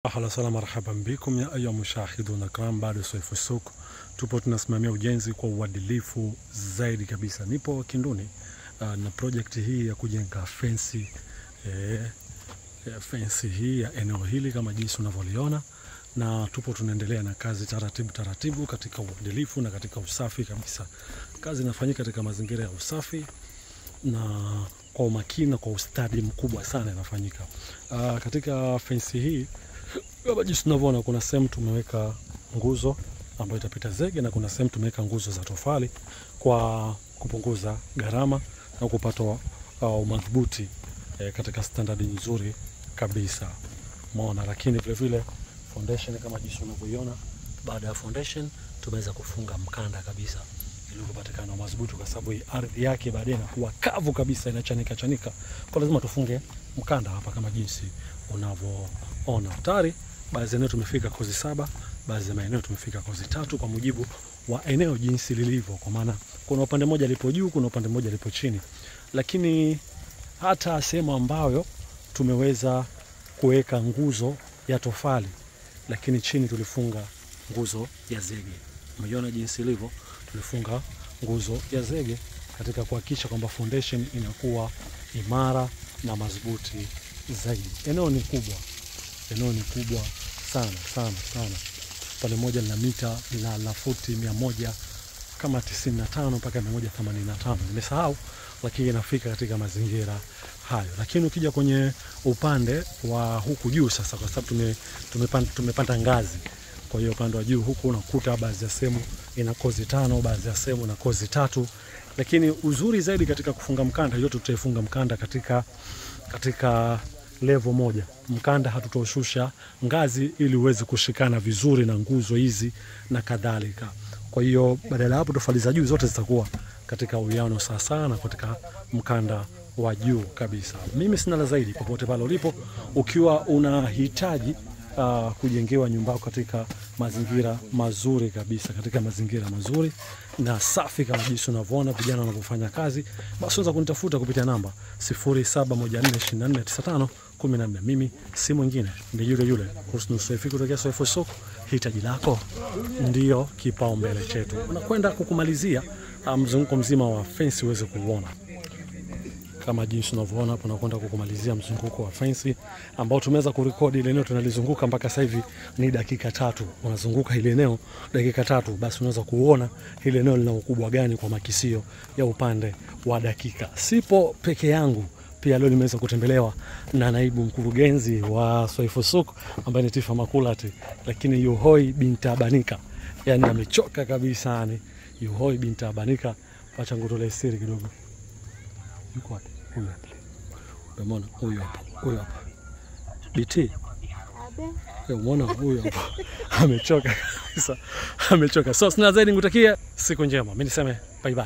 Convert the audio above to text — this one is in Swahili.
Ahlan wa marhaban bikum ya ayyuha mushahiduna kiram, bado Swaifu Souk. Tupo tunasimamia ujenzi kwa uadilifu zaidi kabisa. Nipo Kinduni na project hii ya kujenga fence hii ya eneo hili kama jinsi unavyoliona, na tupo tunaendelea na kazi taratibu katika uadilifu na katika usafi kabisa. Kazi inafanyika katika mazingira ya usafi na kwa umakini na kwa ustadi mkubwa sana inafanyika. Katika fence hii kama jinsi tunavyoona, kuna sehemu tumeweka nguzo ambayo itapita zege na kuna sehemu tumeweka nguzo za tofali kwa kupunguza gharama na kupata umadhubuti katika standard nzuri kabisa. Umeona, lakini vile vile foundation kama jinsi unavyoiona, baada ya foundation tumeweza kufunga mkanda kabisa ili kupatikana madhubuti, kwa sababu hii ardhi yake baadaye inakuwa kavu kabisa, inachanika. Kwa lazima tufunge mkanda hapa kama jinsi unavyoona. Tayari baadhi ya eneo tumefika kozi 7, baadhi ya maeneo tumefika kozi 3 kwa mujibu wa eneo jinsi lilivyo, kwa maana kuna upande mmoja lipo juu, kuna upande mmoja lipo chini. Lakini hata sehemu ambayo tumeweza kuweka nguzo ya tofali, lakini chini tulifunga nguzo ya zege. Umeona jinsi ilivyo, tulifunga nguzo ya zege katika kuhakikisha kwamba foundation inakuwa imara na madhubuti zaidi. Eneo ni kubwa sana. Pale moja lina mita la futi 100 kama 95 mpaka 185. Nimesahau, lakini inafika katika mazingira hayo. Lakini ukija kwenye upande wa huku juu sasa, kwa sababu tumepanda ngazi, kwa hiyo upande wa juu huku unakuta baadhi ya sehemu ina kozi 5, baadhi ya sehemu na kozi 3. Lakini uzuri zaidi katika kufunga mkanda, yote tutaifunga mkanda katika level moja. Mkanda hatutoshusha ngazi ili uweze kushikana vizuri na nguzo hizi na kadhalika. Kwa hiyo badala hapo tofali za juu zote zitakuwa katika uwiano sawa na katika mkanda wa juu kabisa. Mimi sina la zaidi. Popote pale ulipo, ukiwa unahitaji kujengewa nyumba katika mazingira mazuri kabisa, katika mazingira mazuri na safi kama jinsi unavyoona vijana wanavyofanya kazi, basi unaweza kunitafuta kupitia namba 0714249514. Mimi si mwingine, ni yule Husnu Swaifu kutoka Swaifu Souk. Hitaji lako ndio kipaumbele chetu. Unakwenda kukumalizia mzunguko mzima wa fence uweze kuuona kama jinsi unavyoona hapo. Nakwenda kukumalizia mzunguko wa fence ambao tumeweza kurekodi. Ile eneo tunalizunguka mpaka sasa hivi ni dakika 3. Unazunguka ile eneo dakika 3, basi unaweza kuona ile eneo lina ukubwa gani kwa makisio ya upande wa dakika. Sipo peke yangu, pia leo nimeweza kutembelewa na naibu mkurugenzi wa Swaifu Souk ambaye ni Tifa Makulati, lakini Yuhoi binti Abanika, yani amechoka kabisa. Yani Yuhoi binti Abanika, acha ngutole siri kidogo. Yuko wapi? Huyu hapa. Umeona huyu hapa. BT. Umeona huyu hapa. Amechoka kabisa. So sina zaidi, nikutakia siku njema. Mimi niseme bye bye.